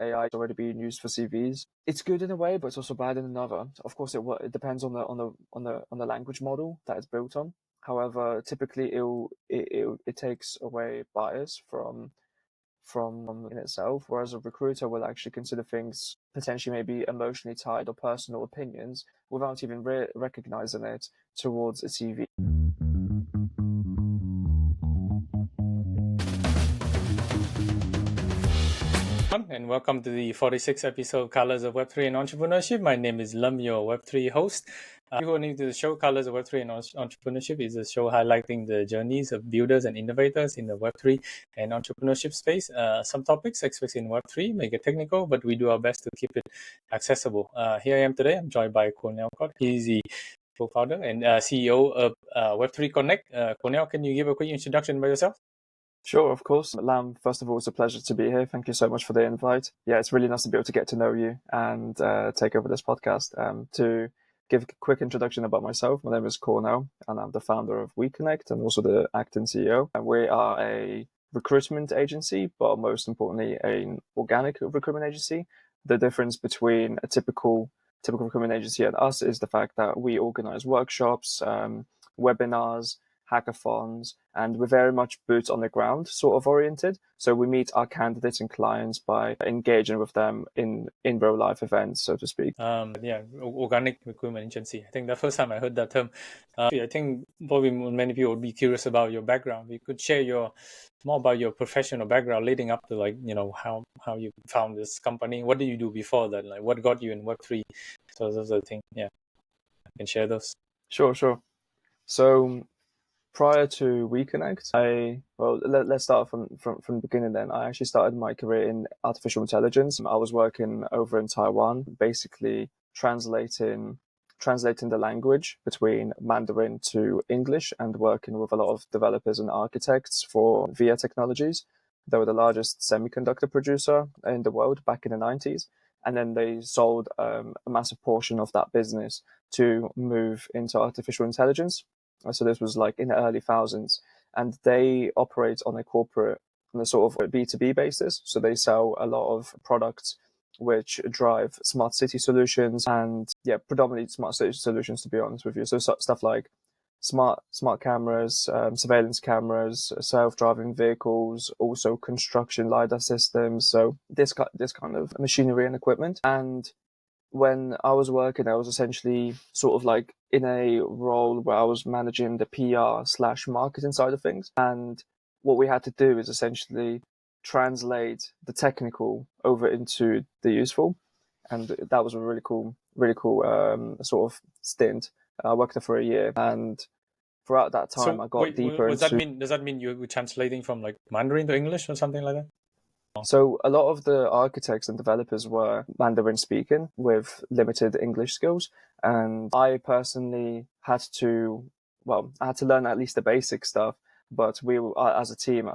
AI is already being used for CVs. It's good in a way, but it's also bad in another. Of course, it depends on the language model that it's built on. However, typically it takes away bias from in itself, whereas a recruiter will actually consider things potentially maybe emotionally tied or personal opinions without even recognizing it towards a CV. And welcome to the 46th episode Colors of Web3 and Entrepreneurship. My name is Lum, your Web3 host. If you're new to the show, Colors of Web3 and Entrepreneurship is a show highlighting the journeys of builders and innovators in the Web3 and entrepreneurship space. Some topics, especially in Web3, may get technical, but we do our best to keep it accessible. Here I am today. I'm joined by Kornel Kot. He's the co-founder and CEO of W3CONN3CT. Kornel, can you give a quick introduction by yourself? Sure, of course. Lam, first of all, it's a pleasure to be here. Thank you so much for the invite. Yeah, it's really nice to be able to get to know you and take over this podcast. To give a quick introduction about myself, my name is Kornel, and I'm the founder of W3CONN3CT and also the acting CEO. And we are a recruitment agency, but most importantly, an organic recruitment agency. The difference between a typical recruitment agency and us is the fact that we organize workshops, webinars, hackathons, and we're very much boots on the ground sort of oriented. So we meet our candidates and clients by engaging with them in real life events, so to speak. Organic recruitment agency. I think the first time I heard that term, I think probably many people would be curious about your background. You could share more about your professional background leading up to how you found this company. What did you do before that? Like what got you in Web3? So those are the things. Yeah, I can share those. Sure. So prior to W3CONN3CT, let's start from the beginning then. I actually started my career in artificial intelligence. I was working over in Taiwan, basically translating the language between Mandarin to English and working with a lot of developers and architects for VIA Technologies. They were the largest semiconductor producer in the world back in the 90s. And then they sold a massive portion of that business to move into artificial intelligence. So this was like in the early thousands, and they operate on a sort of B2B basis. So they sell a lot of products which drive smart city solutions and predominantly smart city solutions, to be honest with you. So stuff like smart cameras, surveillance cameras, self-driving vehicles, also construction LiDAR systems. So this kind of machinery and equipment. And when I was working, I was essentially sort of like in a role where I was managing the PR/marketing side of things. And what we had to do is essentially translate the technical over into the useful. And that was a really cool sort of stint. I worked there for a year, and throughout that time, I got deeper into... Does that mean you were translating from like Mandarin to English or something like that? So a lot of the architects and developers were Mandarin speaking with limited English skills. And I personally had to learn at least the basic stuff. But we as a team,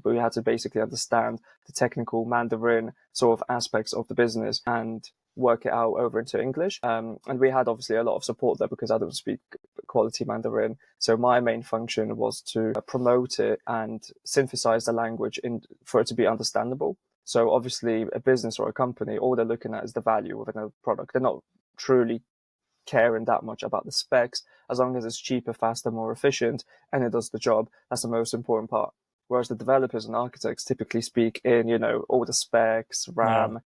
we had to basically understand the technical Mandarin sort of aspects of the business and work it out over into English. And we had obviously a lot of support there because I don't speak quality Mandarin. So my main function was to promote it and synthesize the language for it to be understandable. So obviously a business or a company, all they're looking at is the value of a product. They're not truly caring that much about the specs. As long as it's cheaper, faster, more efficient, and it does the job, that's the most important part. Whereas the developers and architects typically speak in, all the specs, RAM,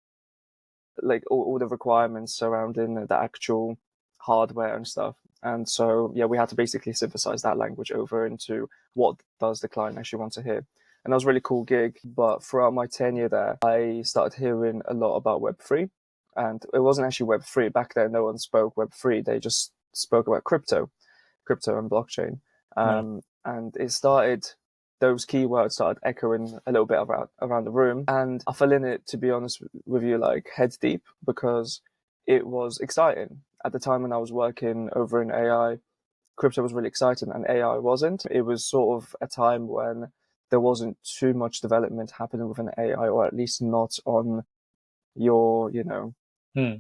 like all the requirements surrounding the actual hardware and stuff. And so, we had to basically synthesize that language over into what does the client actually want to hear. And that was a really cool gig. But throughout my tenure there, I started hearing a lot about Web3. And it wasn't actually Web3. Back then, no one spoke Web3. They just spoke about crypto and blockchain. And those keywords started echoing a little bit around the room. And I fell in it, to be honest with you, like head deep, because it was exciting. At the time when I was working over in AI, crypto was really exciting and AI wasn't. It was sort of a time when there wasn't too much development happening with an AI, or at least not on your,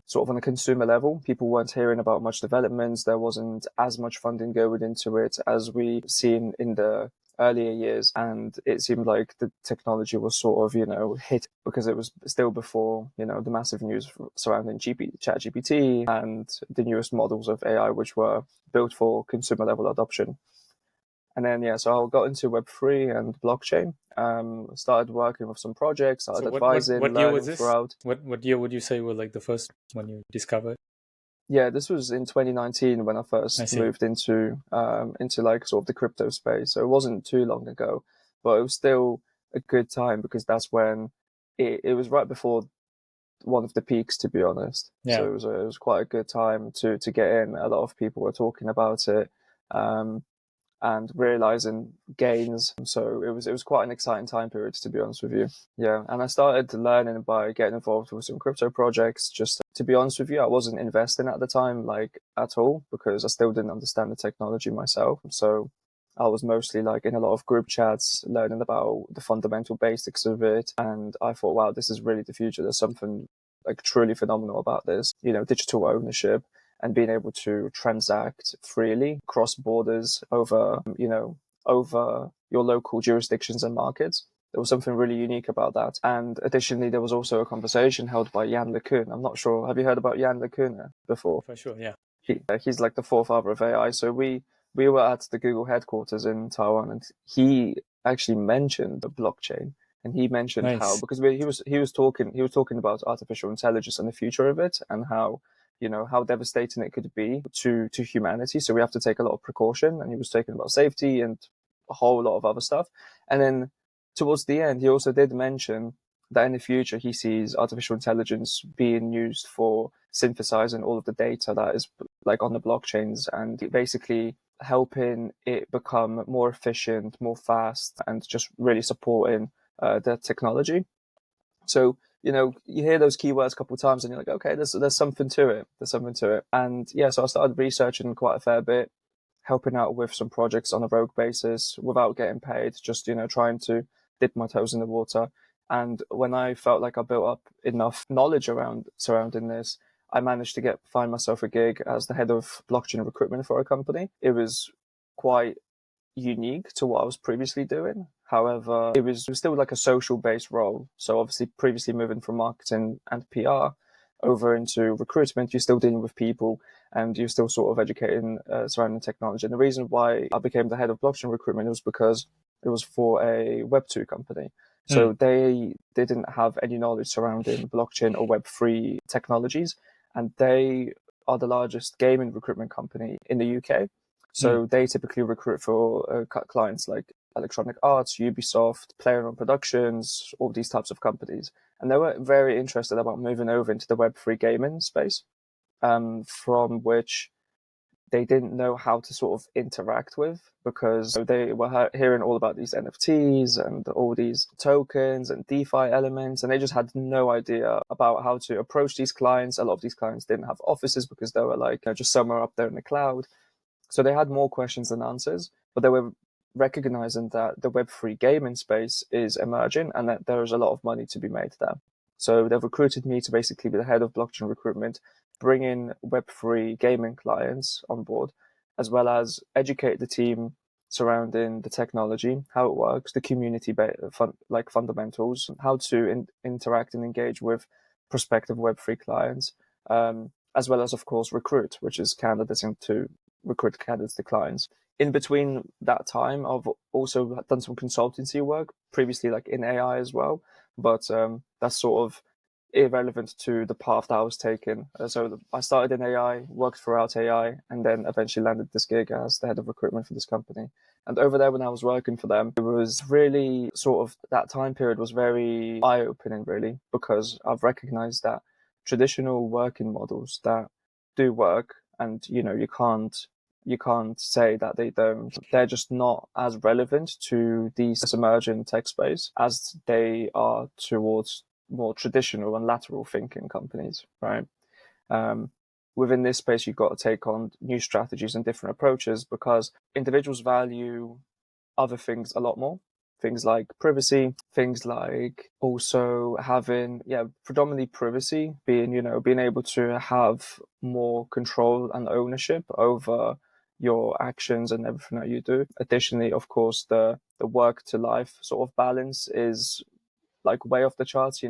sort of on a consumer level. People weren't hearing about much developments. There wasn't as much funding going into it as we seen in the earlier years, and it seemed like the technology was sort of, hit because it was still before, the massive news surrounding ChatGPT and the newest models of AI, which were built for consumer level adoption. And then, so I got into Web3 and blockchain, started working with some projects, started advising, what year was learning this? throughout. What year would you say was like the first one you discovered? Yeah, this was in 2019 when I first moved into like sort of the crypto space. So it wasn't too long ago, but it was still a good time because that's when it was right before one of the peaks, to be honest. Yeah. So it was quite a good time to get in. A lot of people were talking about it, and realizing gains. So it was quite an exciting time period, to be honest with you. Yeah, and I started learning by getting involved with some crypto projects. Just to be honest with you, I wasn't investing at the time, like at all, because I still didn't understand the technology myself. So I was mostly like in a lot of group chats, learning about the fundamental basics of it. And I thought, wow, this is really the future. There's something like truly phenomenal about this, digital ownership and being able to transact freely cross borders over, over your local jurisdictions and markets. There was something really unique about that. And additionally, there was also a conversation held by Jan LeCun. I'm not sure. Have you heard about Jan LeCun before? For sure, yeah. He's like the forefather of AI. So we were at the Google headquarters in Taiwan, and he actually mentioned the blockchain. And he mentioned how, because he was talking about artificial intelligence and the future of it, and how, how devastating it could be to humanity. So we have to take a lot of precaution. And he was talking about safety and a whole lot of other stuff. And then towards the end, he also did mention that in the future, he sees artificial intelligence being used for synthesizing all of the data that is like on the blockchains and basically helping it become more efficient, more fast, and just really supporting the technology. So, you hear those keywords a couple of times and you're like, okay, there's something to it. There's something to it. And yeah, so I started researching quite a fair bit, helping out with some projects on a rogue basis without getting paid, just, trying to dip my toes in the water. And when I felt like I built up enough knowledge surrounding this, I managed to find myself a gig as the head of blockchain recruitment for a company. It was quite unique to what I was previously doing. However, it was still like a social based role. So obviously previously moving from marketing and PR over into recruitment, you're still dealing with people and you're still sort of educating surrounding technology. And the reason why I became the head of blockchain recruitment was because it was for a Web2 company. So they didn't have any knowledge surrounding blockchain or Web3 technologies. And they are the largest gaming recruitment company in the UK. So they typically recruit for clients like Electronic Arts, Ubisoft, PlayerUnknown's Productions, all these types of companies. And they were very interested about moving over into the Web3 gaming space, from which they didn't know how to sort of interact with, because they were hearing all about these NFTs and all these tokens and DeFi elements, and they just had no idea about how to approach these clients. A lot of these clients didn't have offices because they were like just somewhere up there in the cloud. So they had more questions than answers, but they were recognizing that the Web3 gaming space is emerging and that there is a lot of money to be made there. So they've recruited me to basically be the head of blockchain recruitment, bring in Web3 gaming clients on board, as well as educate the team surrounding the technology, how it works, the community like fundamentals, how to interact and engage with prospective Web3 clients, as well as, of course, recruit, which is candidates into recruit candidates to clients. In between that time, I've also done some consultancy work previously, like in AI as well, but that's sort of irrelevant to the path that I was taking. So I started in AI, worked throughout AI, and then eventually landed this gig as the head of recruitment for this company. And over there, when I was working for them, it was really sort of, that time period was very eye-opening, really, because I've recognized that traditional working models that do work, and you can't say that they don't. They're just not as relevant to these emerging tech space as they are towards more traditional and lateral thinking companies, right? Within this space, you've got to take on new strategies and different approaches because individuals value other things a lot more. Things like privacy, things like also having, predominantly privacy, being able to have more control and ownership over your actions and everything that you do. Additionally, of course, the work to life sort of balance is like way off the charts.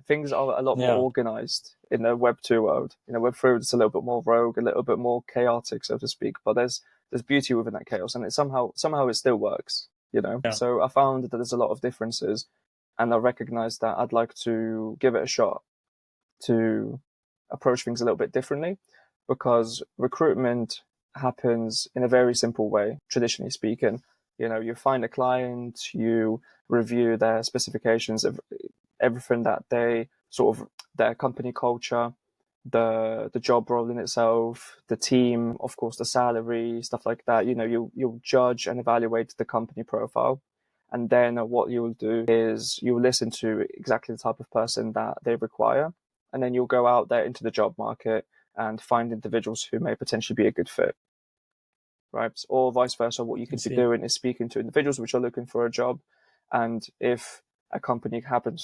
Things are a lot more organized in the Web2 world. Web3 it's a little bit more rogue, a little bit more chaotic, so to speak, but there's beauty within that chaos, and it somehow it still works. So I found that there's a lot of differences, and I recognized that I'd like to give it a shot to approach things a little bit differently, because recruitment happens in a very simple way, traditionally speaking. You find a client, you review their specifications of everything that they sort of their company culture, the job role in itself, the team, of course, the salary, stuff like that. You'll judge and evaluate the company profile. And then what you'll do is you'll listen to exactly the type of person that they require. And then you'll go out there into the job market and find individuals who may potentially be a good fit. Right? Or vice versa, what you could be doing is speaking to individuals which are looking for a job. And if a company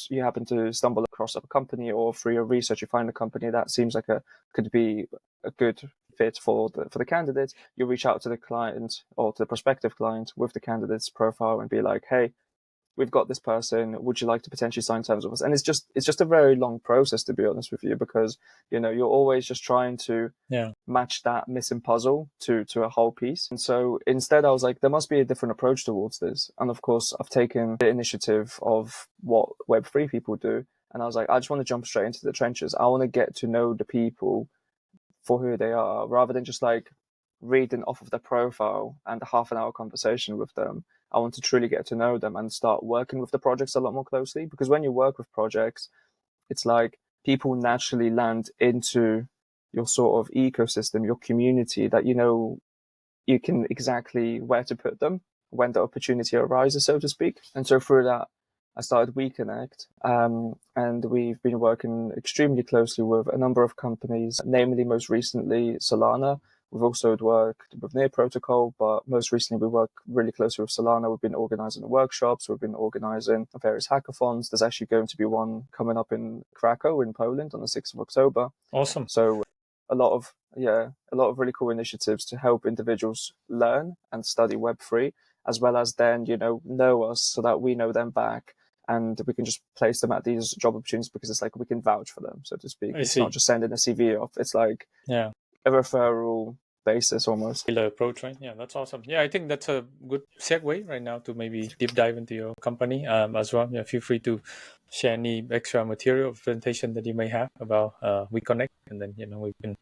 you happen to stumble across a company, or through your research you find a company that seems like could be a good fit for the candidate, you reach out to the client or to the prospective client with the candidate's profile and be like, hey, we've got this person, would you like to potentially sign terms with us? And it's just a very long process, to be honest with you, because you're always just trying to match that missing puzzle to a whole piece. And so instead I was like, there must be a different approach towards this. And of course I've taken the initiative of what Web3 people do, and I was like, I just want to jump straight into the trenches. I want to get to know the people for who they are, rather than just like reading off of their profile and a half an hour conversation with them. I want to truly get to know them and start working with the projects a lot more closely, because when you work with projects, it's like people naturally land into your sort of ecosystem, your community, that you can exactly where to put them when the opportunity arises, so to speak. And so through that, I started WeConnect, and we've been working extremely closely with a number of companies, namely most recently Solana. We've also worked with Near Protocol, but most recently we work really closely with Solana. We've been organizing workshops, we've been organizing various hackathons. There's actually going to be one coming up in Krakow in Poland on the 6th of October. Awesome. So a lot of really cool initiatives to help individuals learn and study Web3, as well as then, know us so that we know them back. And we can just place them at these job opportunities, because it's like we can vouch for them, so to speak. It's not just sending a CV off. It's like a referral basis almost. Approach, right? Yeah, that's awesome. Yeah, I think that's a good segue right now to maybe deep dive into your company as well. Yeah, feel free to share any extra material presentation that you may have about WeConnect, and then we can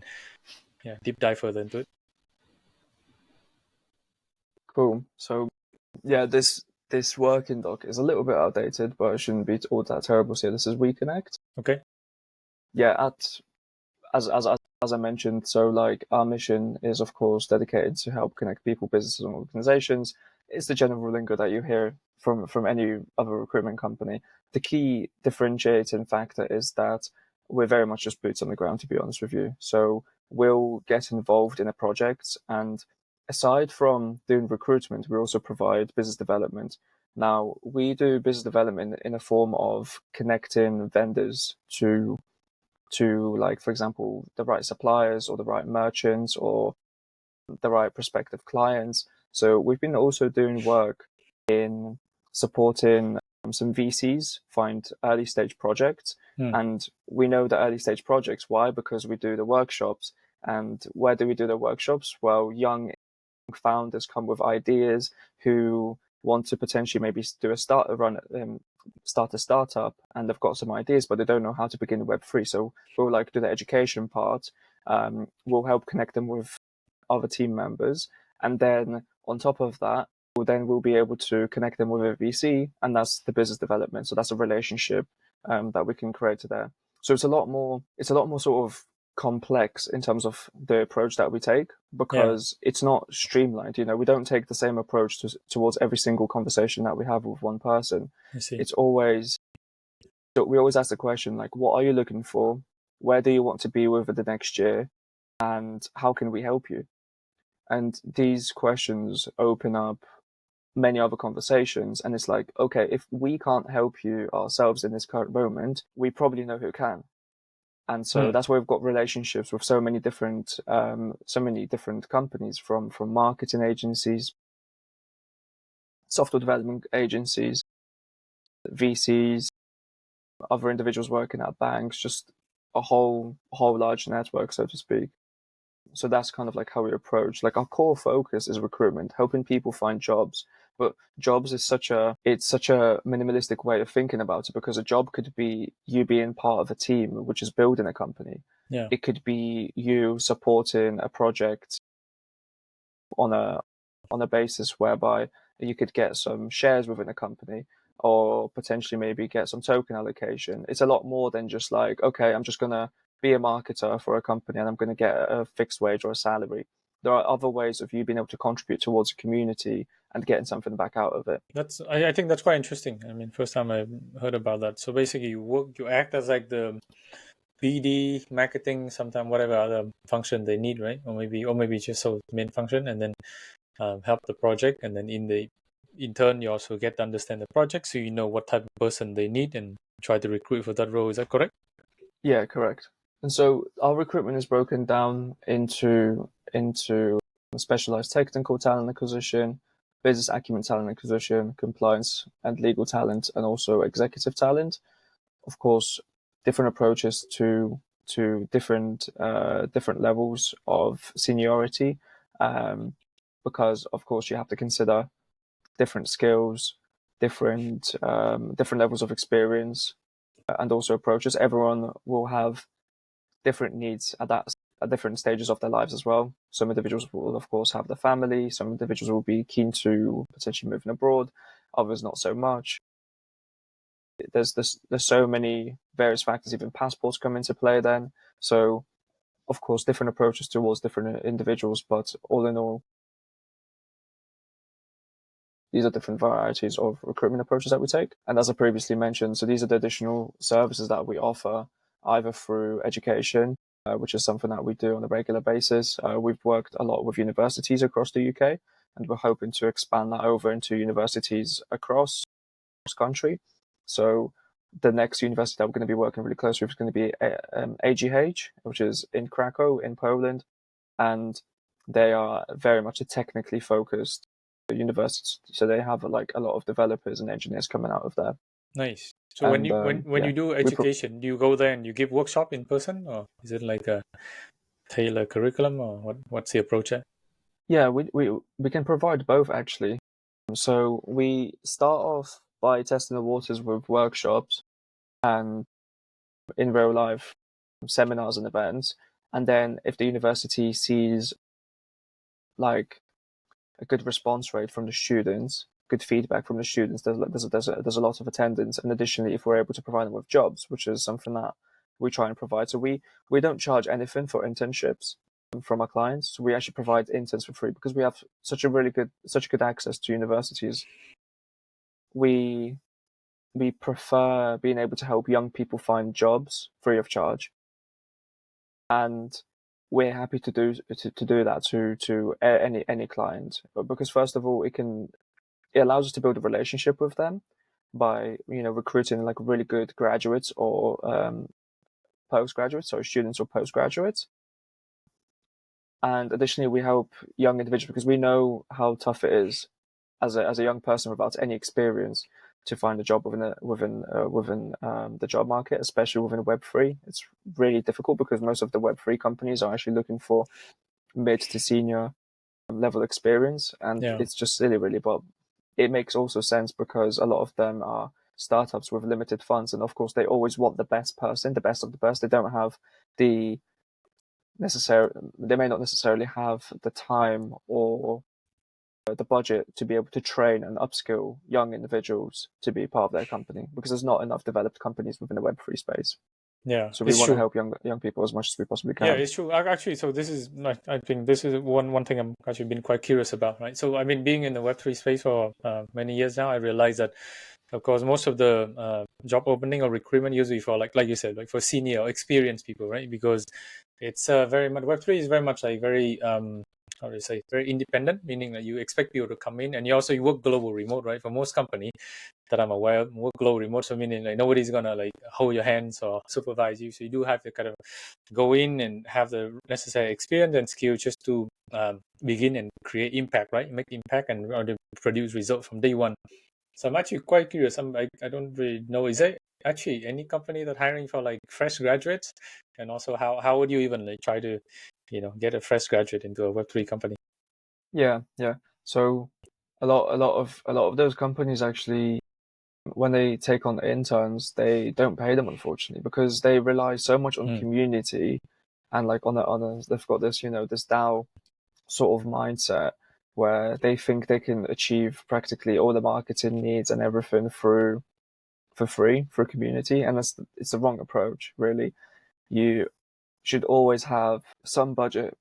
deep dive further into it. Cool. So this working doc is a little bit outdated, but it shouldn't be all that terrible. So this is WeConnect. Okay. Yeah, as I mentioned, so like our mission is of course dedicated to help connect people, businesses, and organizations. It's the general lingo that you hear from any other recruitment company. The key differentiating factor is that we're very much just boots on the ground, to be honest with you. So we'll get involved in a project, and aside from doing recruitment, we also provide business development. Now, we do business development in a form of connecting vendors to like, for example, the right suppliers or the right merchants or the right prospective clients. So we've been also doing work in supporting some VCs find early stage projects. And we know the early stage projects. Why? Because we do the workshops. And where do we do the workshops? Well, young founders come with ideas who want to potentially maybe do a start a startup, and they've got some ideas, but they don't know how to begin Web3. So we'll like do the education part. We'll help connect them with other team members. And then on top of that, we'll be able to connect them with a VC, and that's the business development. So that's a relationship that we can create there. So it's a lot more sort of complex in terms of the approach that we take, because it's not streamlined. We don't take the same approach towards every single conversation that we have with one person. It's always, we always ask the question, like, what are you looking for? Where do you want to be with the next year? And how can we help you? And these questions open up many other conversations. And it's like, okay, if we can't help you ourselves in this current moment, we probably know who can. And so that's why we've got relationships with so many different companies, from marketing agencies, software development agencies, VCs, other individuals working at banks, just a whole large network, so to speak. So that's kind of like how we approach. Like, our core focus is recruitment, helping people find jobs. But jobs is such a minimalistic way of thinking about it, because a job could be you being part of a team which is building a company. Yeah. It could be you supporting a project on a basis whereby you could get some shares within a company, or potentially maybe get some token allocation. It's a lot more than just like, okay, I'm just going to be a marketer for a company and I'm going to get a fixed wage or a salary. There are other ways of you being able to contribute towards a community and getting something back out of it. I think that's quite interesting. I mean, first time I heard about that. So basically, you act as like the BD, marketing, sometime whatever other function they need, right? Or maybe just so main function, and then help the project, and then in turn you also get to understand the project, so you know what type of person they need and try to recruit for that role. Is that correct? Yeah, correct. And so our recruitment is broken down into specialized technical talent acquisition, business acumen talent acquisition, compliance and legal talent, and also executive talent. Of course, different approaches to different levels of seniority, because of course you have to consider different skills, different levels of experience, and also approaches. Everyone will have different needs at different stages of their lives as well. Some individuals will, of course, have the family. Some individuals will be keen to potentially moving abroad. Others not so much. There's so many various factors. Even passports come into play then. So, of course, different approaches towards different individuals. But all in all, these are different varieties of recruitment approaches that we take. And as I previously mentioned, so these are the additional services that we offer, either through education, which is something that we do on a regular basis. We've worked a lot with universities across the UK, and we're hoping to expand that over into universities across country. So the next university that we're going to be working really closely with is going to be AGH, which is in Krakow in Poland, and they are very much a technically focused university. So they have like a lot of developers and engineers coming out of there. Nice. So when And you do education, do you go there and you give workshop in person, or is it like a tailored curriculum, or what's the approach there? Yeah, we can provide both actually. So we start off by testing the waters with workshops and in real life seminars and events. And then if the university sees like a good response rate from the students, good feedback from the students, there's a lot of attendance. And additionally, if we're able to provide them with jobs, which is something that we try and provide. So we don't charge anything for internships from our clients. So we actually provide interns for free because we have such good access to universities. We prefer being able to help young people find jobs free of charge, and we're happy to do that to any client, because first of all, it allows us to build a relationship with them by recruiting like really good graduates or postgraduates, so students or postgraduates. And additionally, we help young individuals because we know how tough it is as a young person without any experience to find a job within the job market, especially within Web3. It's really difficult because most of the Web3 companies are actually looking for mid to senior level experience, and it's just silly, really. But it makes also sense because a lot of them are startups with limited funds, and of course they always want the best person, the best of the best. They don't have they may not necessarily have the time or the budget to be able to train and upskill young individuals to be part of their company, because there's not enough developed companies within the Web3 space. Yeah, so we want to help young people as much as we possibly can. Yeah, it's true. Actually, so this is, I think this is one thing I'm actually been quite curious about, right? So I mean, being in the Web3 space for many years now, I realized that, of course, most of the job opening or recruitment usually for like you said, like for senior or experienced people, right? Because it's very much Web3 is very much like very how do you say, very independent, meaning that you expect people to come in, and you work global remote, right? For most company that I'm aware of, work global remote, so meaning like nobody's gonna like hold your hands or supervise you. So you do have to kind of go in and have the necessary experience and skill just to begin and create impact, right? Make impact and or to produce results from day one. So I'm actually quite curious. I don't really know. Is there actually any company that hiring for like fresh graduates? And also, how would you even like try to, get a fresh graduate into a Web3 company? Yeah, yeah. So a lot of those companies actually, when they take on interns, they don't pay them, unfortunately, because they rely so much on community and like they've got this, this DAO sort of mindset where they think they can achieve practically all the marketing needs and everything for free for community, and it's the wrong approach, really. You should always have some budget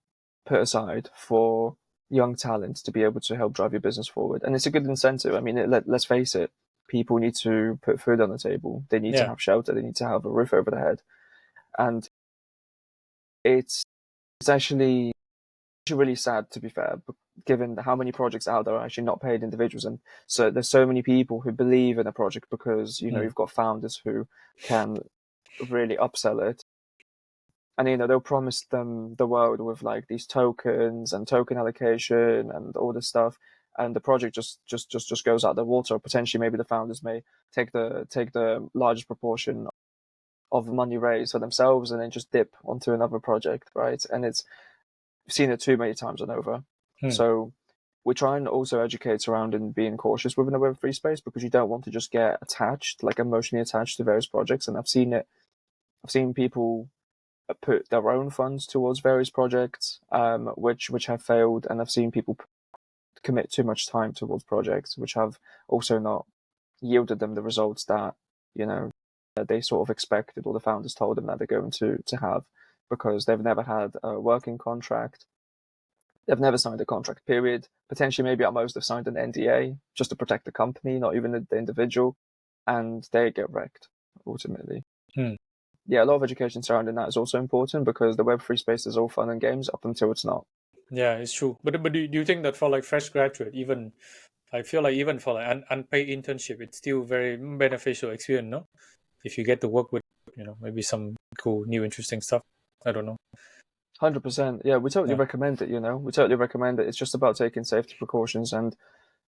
put aside for young talent to be able to help drive your business forward. And it's a good incentive. I mean, let's face it, people need to put food on the table. They need to have shelter. They need to have a roof over their head. And it's actually really sad, to be fair, given how many projects out there are actually not paid individuals. And so there's so many people who believe in a project because, you've got founders who can really upsell it. And they'll promise them the world with like these tokens and token allocation and all this stuff, and the project just goes out the water. Or potentially, maybe the founders may take the largest proportion of money raised for themselves and then just dip onto another project, right? And I've seen it too many times and over. So we try and also educate surrounding being cautious within the Web3 space, because you don't want to just get attached, like emotionally attached to various projects. And I've seen people put their own funds towards various projects, which have failed, and I've seen people commit too much time towards projects which have also not yielded them the results that they sort of expected, or the founders told them that they're going to have, because they've never had a working contract, they've never signed a contract, period. Potentially, maybe at most, they've signed an NDA just to protect the company, not even the individual, and they get wrecked ultimately. Yeah, a lot of education surrounding that is also important, because the Web3 space is all fun and games up until it's not. Yeah, it's true. But do you think that for like fresh graduate, even I feel like even for like unpaid internship, it's still very beneficial experience, no? If you get to work with, maybe some cool, new, interesting stuff. I don't know. 100%. Yeah, we totally recommend it. We totally recommend it. It's just about taking safety precautions, and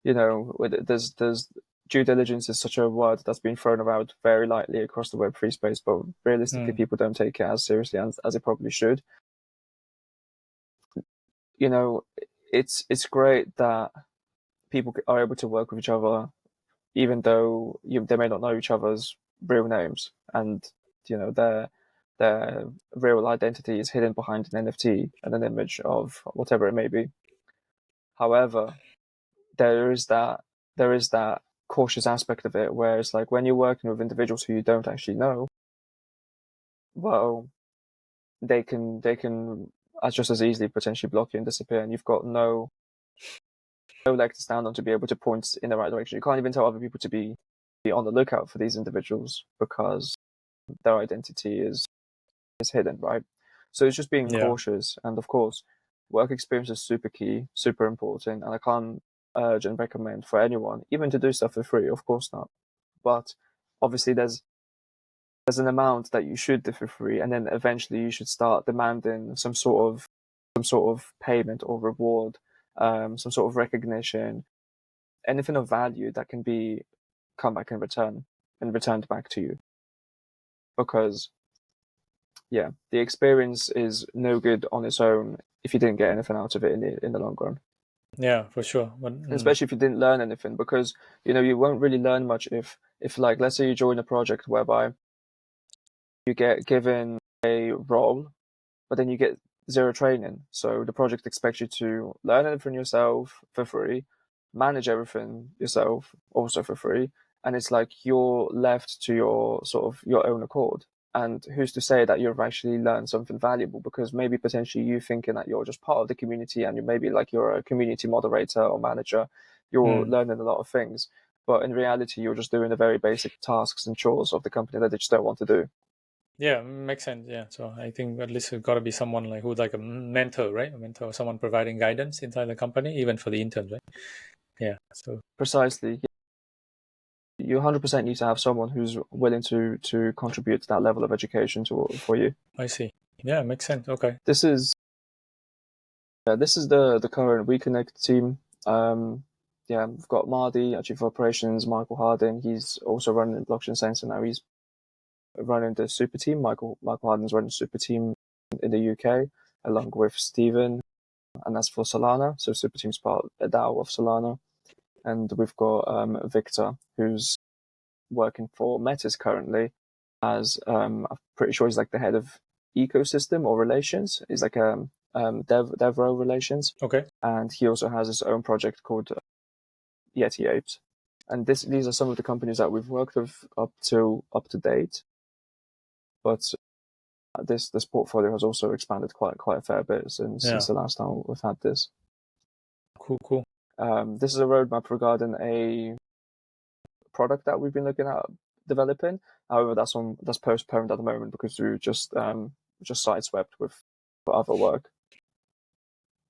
there's due diligence is such a word that's been thrown around very lightly across the Web3 space, but realistically, people don't take it as seriously as they probably should. It's great that people are able to work with each other, even though they may not know each other's real names, and their real identity is hidden behind an NFT and an image of whatever it may be. However, there is that cautious aspect of it, where it's like when you're working with individuals who you don't actually know, well, they can just as easily potentially block you and disappear, and you've got no leg to stand on to be able to point in the right direction. You can't even tell other people to be on the lookout for these individuals, because their identity is hidden, right? So it's just being cautious, and of course, work experience is super key, super important, and I can't urge and recommend for anyone even to do stuff for free. Of course not, but obviously there's an amount that you should do for free, and then eventually you should start demanding some sort of payment or reward, some sort of recognition, anything of value that can be come back in return and returned back to you. Because the experience is no good on its own if you didn't get anything out of it in the long run. Yeah, for sure. But, especially if you didn't learn anything, because you won't really learn much if like, let's say you join a project whereby you get given a role, but then you get zero training. So the project expects you to learn everything yourself for free, manage everything yourself also for free, and it's like you're left to your sort of your own accord. And who's to say that you've actually learned something valuable? Because maybe potentially you thinking that you're just part of the community, and you're a community moderator or manager, you're learning a lot of things, but in reality you're just doing the very basic tasks and chores of the company that they just don't want to do. Yeah, makes sense. Yeah, so I think at least it's got to be someone like who's like a mentor, right? A mentor, someone providing guidance inside the company, even for the interns, right? Yeah. So Precisely. You 100% need to have someone who's willing to contribute to that level of education for you. I see. Yeah, makes sense. Okay. This is the current WeConnect team. We've got Mardi, our Chief of Operations, Michael Harding. He's also running blockchain sensor now. He's running the super team. Michael Harding's running the super team in the UK, along with Stephen, and that's for Solana. So super team's part of the DAO of Solana. And we've got Victor, who's working for Metis currently as I'm pretty sure he's like the head of ecosystem or relations. He's like DevRel relations. Okay. And he also has his own project called Yeti Apes. And these are some of the companies that we've worked with up to date. But this portfolio has also expanded quite a fair bit since the last time we've had this. Cool. This is a roadmap regarding a product that we've been looking at developing. However, that's postponed at the moment because we just sideswept with other work.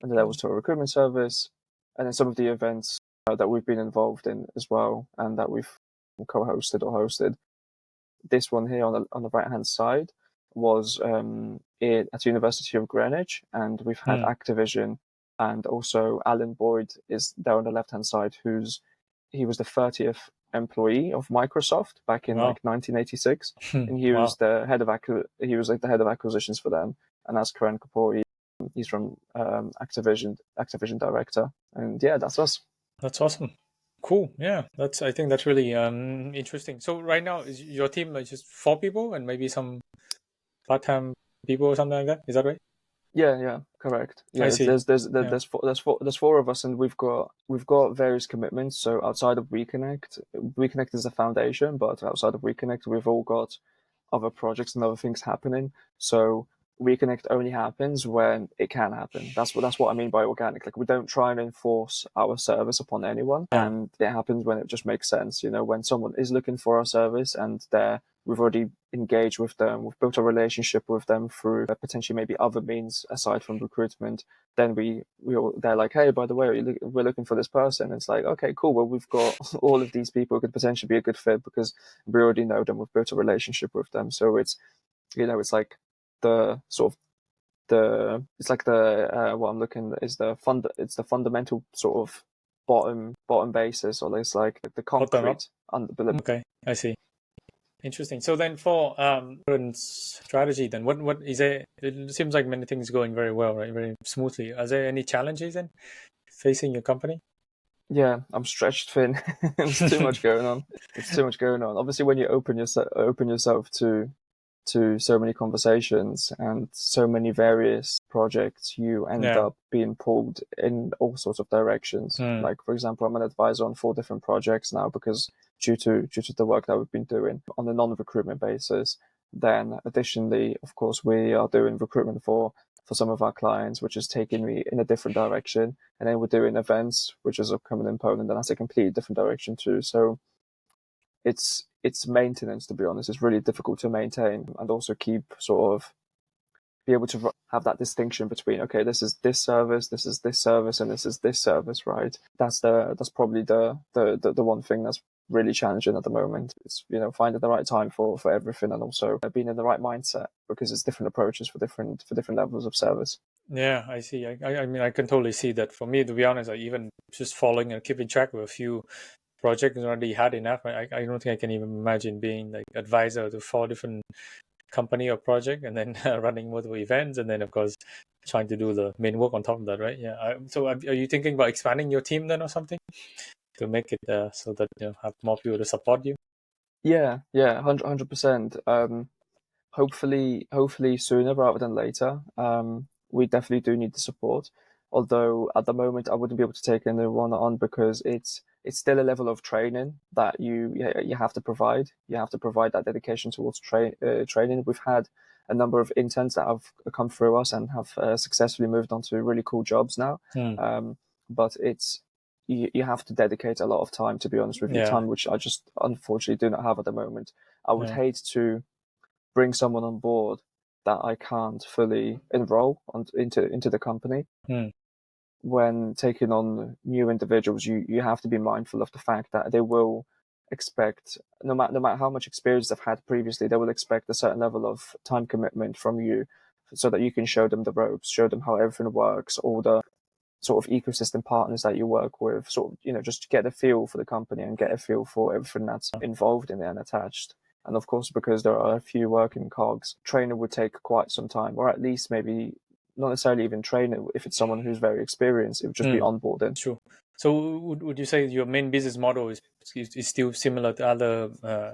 And then there was a recruitment service, and then some of the events that we've been involved in as well, and that we've co-hosted or hosted. This one here on the right hand side was at University of Greenwich, and we've had Activision, and also Alan Boyd is there on the left hand side, he was the 30th employee of Microsoft back in like 1986, and he was the head of the head of acquisitions for them. And that's Kornel Kot. He's from Activision director, and yeah, that's us. That's awesome. Cool. Yeah, I think that's really interesting. So right now, is your team like just 4 people and maybe some part-time people or something like that? Is that right? Yeah, correct. Yeah, I see. There's 4 of us, and we've got various commitments. So outside of WeConnect is a foundation, but outside of WeConnect, we've all got other projects and other things happening. So WeConnect only happens when it can happen. That's what I mean by organic. Like, we don't try and enforce our service upon anyone, and it happens when it just makes sense. You know, when someone is looking for our service and we've already engaged with them, we've built a relationship with them through potentially maybe other means aside from recruitment. Then they're like, hey, by the way, we're looking for this person. It's like, okay, cool. Well, we've got all of these people who could potentially be a good fit because we already know them. We've built a relationship with them. So it's like the sort of it's like what I'm looking is it's the fundamental sort of bottom basis, or it's like the concrete. Okay, I see. Interesting. So then for current strategy, then what is it? It seems like many things going very well, right? Very smoothly. Are there any challenges then facing your company? Yeah, I'm stretched thin. There's too much going on. It's too much going on. Obviously, when you open yourself to so many conversations and so many various projects, you end up being pulled in all sorts of directions. Like, for example, I'm an advisor on 4 different projects now because due to the work that we've been doing on a non-recruitment basis. Then additionally, of course, we are doing recruitment for some of our clients, which is taking me in a different direction. And then we're doing events, which is upcoming in Poland, and that's a completely different direction too. So it's maintenance, to be honest. It's really difficult to maintain and also keep sort of be able to have that distinction between, okay, this is this service, this is this service, and this is this service, right? That's probably the one thing that's really challenging at the moment. It's, finding the right time for everything, and also being in the right mindset, because it's different approaches for different levels of service. Yeah, I see. I mean, I can totally see that. For me, to be honest, I even just following and keeping track of a few projects already had enough. I don't think I can even imagine being like advisor to 4 different company or project, and then running multiple events, and then of course trying to do the main work on top of that, right? Yeah. So are you thinking about expanding your team then or something to make it so that have more people to support you? Yeah, 100%. Hopefully sooner rather than later. We definitely do need the support. Although at the moment I wouldn't be able to take anyone on because it's still a level of training that you have to provide. You have to provide that dedication towards training. We've had a number of interns that have come through us and have successfully moved on to really cool jobs now. But you have to dedicate a lot of time, to be honest with you, time which I just unfortunately do not have at the moment. I would hate to bring someone on board that I can't fully enroll into the company. When taking on new individuals, you have to be mindful of the fact that they will expect, no matter how much experience they've had previously, they will expect a certain level of time commitment from you, so that you can show them the ropes, show them how everything works, all the sort of ecosystem partners that you work with, sort of, just get a feel for the company and get a feel for everything that's involved in it and attached. And of course, because there are a few working cogs, training would take quite some time, or at least maybe not necessarily even train it. If it's someone who's very experienced, it would just be onboarding. Sure. So would you say your main business model is still similar to other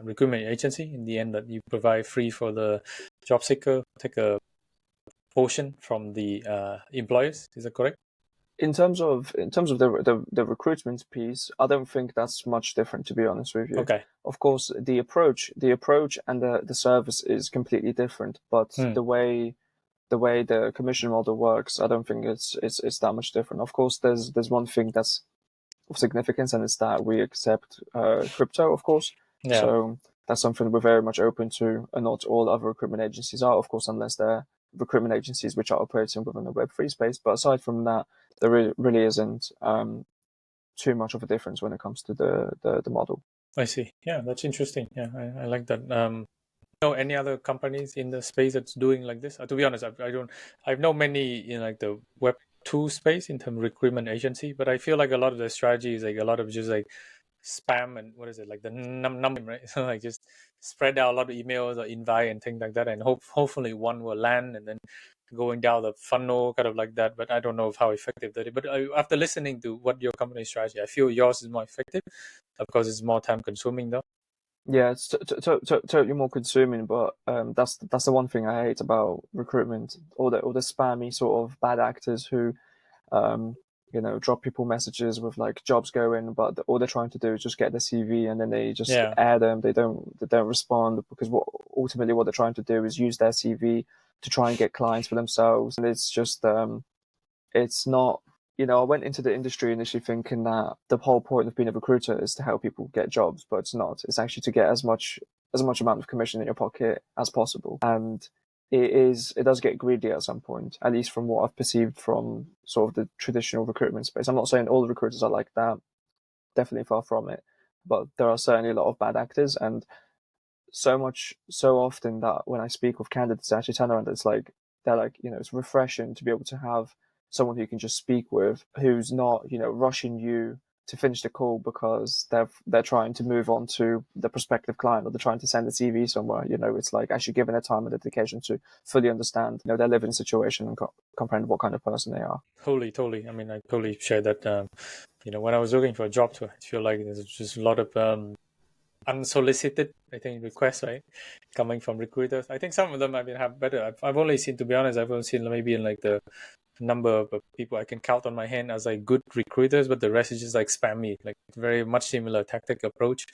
recruitment agency in the end, that you provide free for the job seeker, take a portion from the employers? Is that correct? In terms of the recruitment piece, I don't think that's much different, to be honest with you. Okay. Of course, the approach and the service is completely different, but the way the commission model works, I don't think it's that much different. Of course, there's one thing that's of significance, and it's that we accept crypto, of course. Yeah. So that's something we're very much open to, and not all other recruitment agencies are, of course, unless they're recruitment agencies which are operating within the Web3 space. But aside from that, there really isn't too much of a difference when it comes to the model. I see. Yeah, that's interesting. Yeah, I like that. Know any other companies in the space that's doing like this? To be honest, I know many in like the Web2 space in terms of recruitment agency, but I feel like a lot of the strategy is like a lot of just like spam and what is it, like the number, right? So like just spread out a lot of emails or invite and things like that, and hopefully one will land, and then going down the funnel kind of like that. But I don't know how effective that is. But after listening to what your company strategy, I feel yours is more effective. Of course, it's more time consuming though. Yeah, it's totally more consuming, but that's the one thing I hate about recruitment. All the spammy sort of bad actors who drop people messages with like jobs going, but all they're trying to do is just get the CV, and then they just air them. They don't respond, because ultimately what they're trying to do is use their CV to try and get clients for themselves. And it's just it's not. I went into the industry initially thinking that the whole point of being a recruiter is to help people get jobs, but it's not. It's actually to get as much amount of commission in your pocket as possible. And it does get greedy at some point, at least from what I've perceived from sort of the traditional recruitment space. I'm not saying all the recruiters are like that, definitely far from it, but there are certainly a lot of bad actors, and so often that when I speak with candidates, I actually turn around, it's like, they're like, it's refreshing to be able to have someone who you can just speak with, who's not, rushing you to finish the call because they're trying to move on to the prospective client, or they're trying to send a CV somewhere. It's like actually giving their time and dedication to fully understand, their living situation and comprehend what kind of person they are. Totally. I mean, I totally share that. When I was looking for a job too, I feel like there's just a lot of unsolicited, I think, requests, right, coming from recruiters. I think some of them have better. I've only seen, to be honest, I've only seen maybe in like the number of people I can count on my hand as like good recruiters, but the rest is just like spammy, like very much similar tactic approach.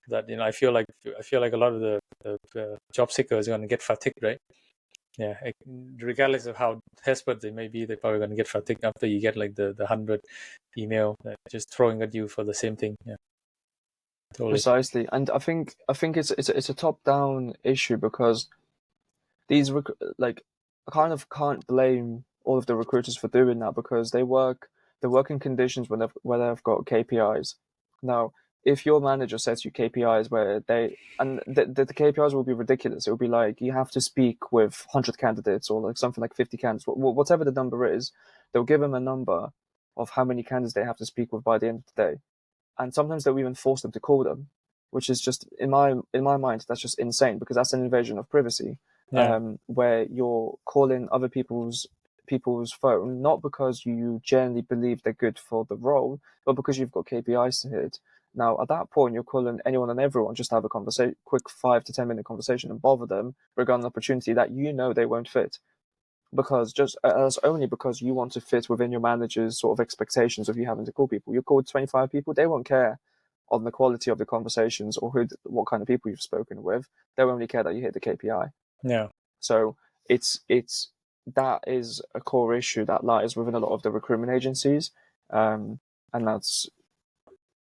That I feel like a lot of the job seekers are going to get fatigued, right? Yeah, regardless of how desperate they may be, they're probably going to get fatigued after you get like the 100 email just throwing at you for the same thing. Yeah, totally. Precisely. And I think it's a top down issue, because these I kind of can't blame all of the recruiters for doing that, because they work in conditions where they've got KPIs. Now, if your manager sets you KPIs where the KPIs will be ridiculous. It will be like, you have to speak with 100 candidates, or like something like 50 candidates, whatever the number is. They'll give them a number of how many candidates they have to speak with by the end of the day, and sometimes they'll even force them to call them, which is just, in my mind, that's just insane, because that's an invasion of privacy. Yeah. Where you're calling other people's phone, not because you genuinely believe they're good for the role, but because you've got KPIs to hit. Now, at that point, you're calling anyone and everyone just to have a quick 5 to 10 minute conversation, and bother them regarding an opportunity that they won't fit, because only because you want to fit within your manager's sort of expectations of you having to call people. You called 25 people, they won't care on the quality of the conversations or what kind of people you've spoken with. They'll only care that you hit the KPI. Yeah. So it's that is a core issue that lies within a lot of the recruitment agencies, and that's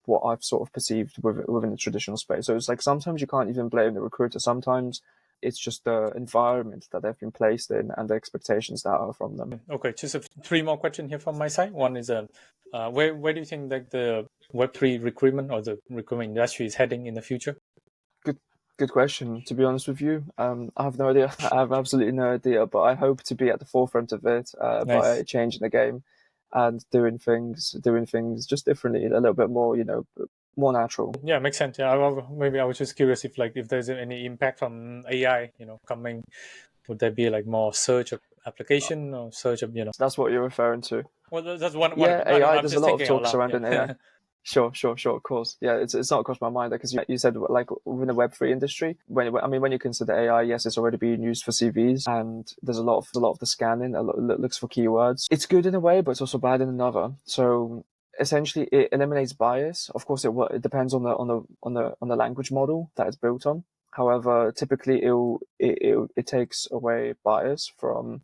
what I've sort of perceived within the traditional space. So it's like, sometimes you can't even blame the recruiter. Sometimes It's just the environment that they've been placed in and the expectations that are from them. Okay, just three more questions here from my side. One is, where do you think that the Web3 recruitment or the recruitment industry is heading in the future? Good question. To be honest with you, I have no idea. I have absolutely no idea, but I hope to be at the forefront of it by changing the game and doing things just differently, a little bit more, more natural. Yeah, makes sense. Yeah, maybe I was just curious if there's any impact from AI, coming. Would there be like more search of application or search of, That's what you're referring to. Well, that's one. Yeah, AI. I'm There's just a lot of thinking out talk loud. surrounding AI. Sure, of course. Yeah, it's not across my mind because you said like within the Web3 industry. When you consider AI, yes, it's already being used for CVs, and there's a lot of the scanning. Looks for keywords. It's good in a way, but it's also bad in another. So essentially, it eliminates bias. Of course, it depends on the language model that it's built on. However, typically it takes away bias from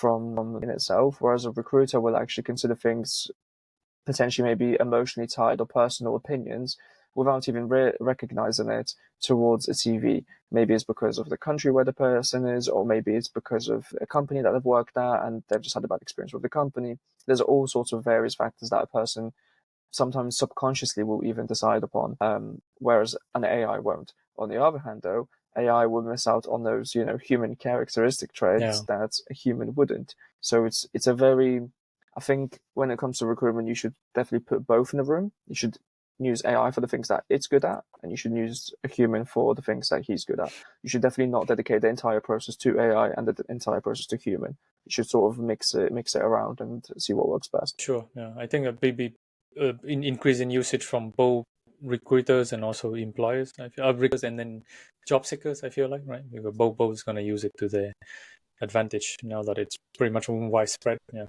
in itself, whereas a recruiter will actually consider things potentially maybe emotionally tied or personal opinions without even recognizing it towards a CV. Maybe it's because of the country where the person is, or maybe it's because of a company that they've worked at and they've just had a bad experience with the company. There's all sorts of various factors that a person sometimes subconsciously will even decide upon, whereas an AI won't. On the other hand, though, AI will miss out on those, human characteristic traits that a human wouldn't. So it's a very, I think when it comes to recruitment, you should definitely put both in the room. You should use AI for the things that it's good at, and you should use a human for the things that he's good at. You should definitely not dedicate the entire process to AI and the entire process to human. You should sort of mix it around and see what works best. Sure. Yeah, I think a maybe increase in usage from both recruiters and also employers. Recruiters and then job seekers. I feel like, right, because both is going to use it to their advantage now that it's pretty much widespread. Yeah.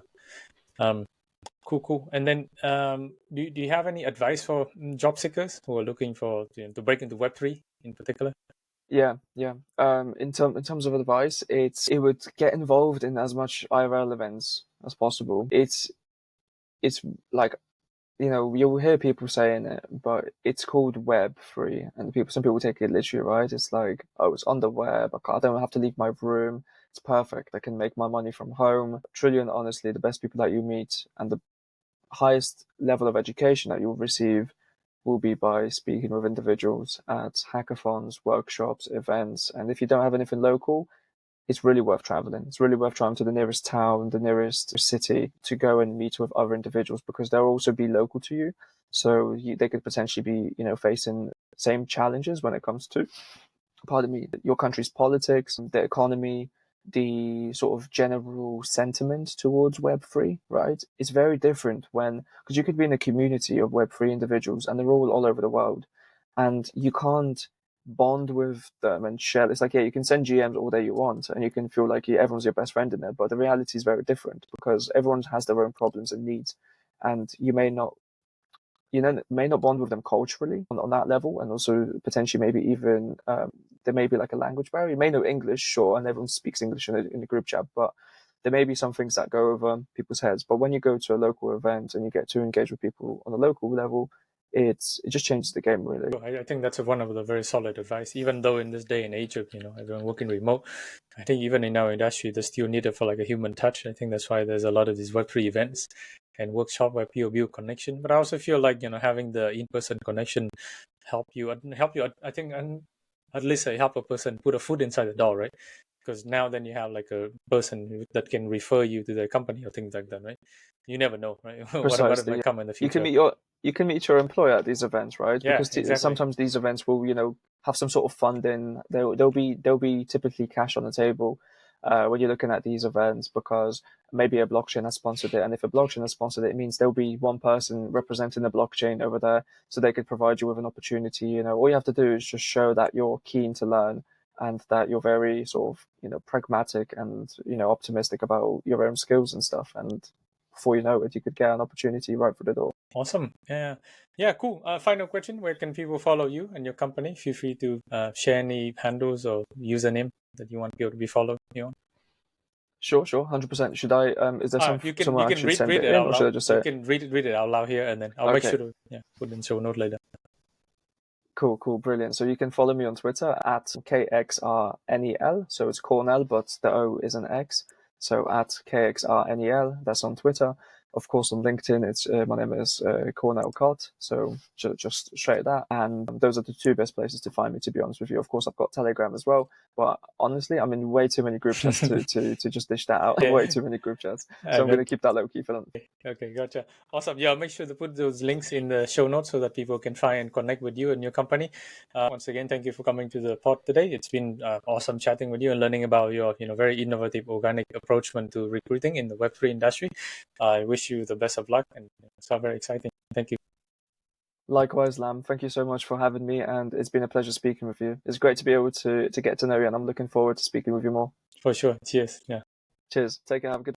Cool. And then, do you have any advice for job seekers who are looking for to break into Web3 in particular? Yeah. In terms of advice, it would get involved in as much IRL events as possible. It's like, you'll hear people saying it, but it's called Web3, and some people take it literally, right? It's like, oh, it's on the web. I don't have to leave my room. It's perfect. I can make my money from home. Truly and honestly, the best people that you meet and the highest level of education that you'll receive will be by speaking with individuals at hackathons, workshops, events. And if you don't have anything local, it's really worth traveling. It's really worth traveling to the nearest town, the nearest city to go and meet with other individuals, because they'll also be local to you. So they could potentially be, facing same challenges when it comes to, your country's politics, the economy, the sort of general sentiment towards Web3, right? It's very different because you could be in a community of Web3 individuals and they're all over the world, and you can't bond with them and share. It's like, yeah, you can send GMs all day you want and you can feel like everyone's your best friend in there, but the reality is very different because everyone has their own problems and needs, and you may not bond with them culturally on that level, and also potentially maybe even there may be like a language barrier. You may know English, sure, and everyone speaks English in the group chat, but there may be some things that go over people's heads. But when you go to a local event and you get to engage with people on a local level, it just changes the game, really. I think that's one of the very solid advice. Even though in this day and age of everyone working remote, I think even in our industry, there's still needed for like a human touch. I think that's why there's a lot of these Web3 events and workshop where people build connection. But I also feel like having the in-person connection help you. I think at least help a person put a foot inside the door, right? Because now then you have like a person that can refer you to their company or things like that, right? You never know, right? what might come in the future. You can meet your employer at these events, right? Yeah, because exactly. Sometimes these events will, have some sort of funding. There'll be typically cash on the table when you're looking at these events, because maybe a blockchain has sponsored it, and if a blockchain has sponsored it, it means there'll be one person representing the blockchain over there, so they could provide you with an opportunity. All you have to do is just show that you're keen to learn and that you're very sort of, pragmatic and, optimistic about your own skills and stuff. And before you know it, you could get an opportunity right through the door. Awesome. Yeah, cool. Final question: where can people follow you and your company? Feel free to share any handles or username that you want people to be followed. Sure, 100%. Should I? Is there you somewhere I can should read send it it in, out or loud. should I just say? You can read it out loud here, and then I'll make sure to put in show note later. Cool, brilliant. So you can follow me on Twitter at KXRNEL. So it's Kornel, but the O is an X. So at KXRNEL, that's on Twitter. Of course, on LinkedIn, it's my name is Kornel Kot. So just straight that. And those are the two best places to find me, to be honest with you. Of course, I've got Telegram as well. But honestly, I'm in way too many group chats to just dish that out. Yeah. Way too many group chats. So I'm going to keep that low key for them. Okay, gotcha. Awesome. Yeah, I'll make sure to put those links in the show notes so that people can find and connect with you and your company. Once again, thank you for coming to the pod today. It's been awesome chatting with you and learning about your very innovative organic approachment to recruiting in the Web3 industry. I wish you the best of luck, and it's all very exciting. Thank you. Likewise, Lam. Thank you so much for having me, and it's been a pleasure speaking with you. It's great to be able to get to know you, and I'm looking forward to speaking with you more. For sure. Cheers. Yeah. Cheers. Take care. Have a good.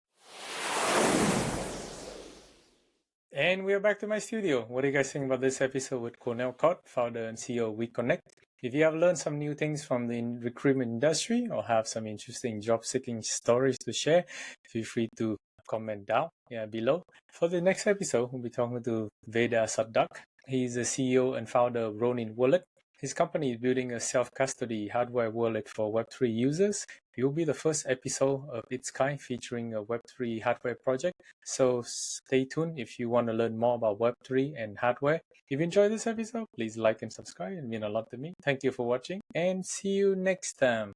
And we are back to my studio. What do you guys think about this episode with Kornel Kot, founder and CEO of WeConnect? If you have learned some new things from the recruitment industry or have some interesting job-seeking stories to share, feel free to comment down below. For the next episode, we'll be talking to Veda Saddak. He's the CEO and founder of Ronin Wallet. His company is building a self-custody hardware wallet for Web3 users. It will be the first episode of its kind featuring a Web3 hardware project. So stay tuned if you want to learn more about Web3 and hardware. If you enjoyed this episode, please like and subscribe. It means a lot to me. Thank you for watching and see you next time.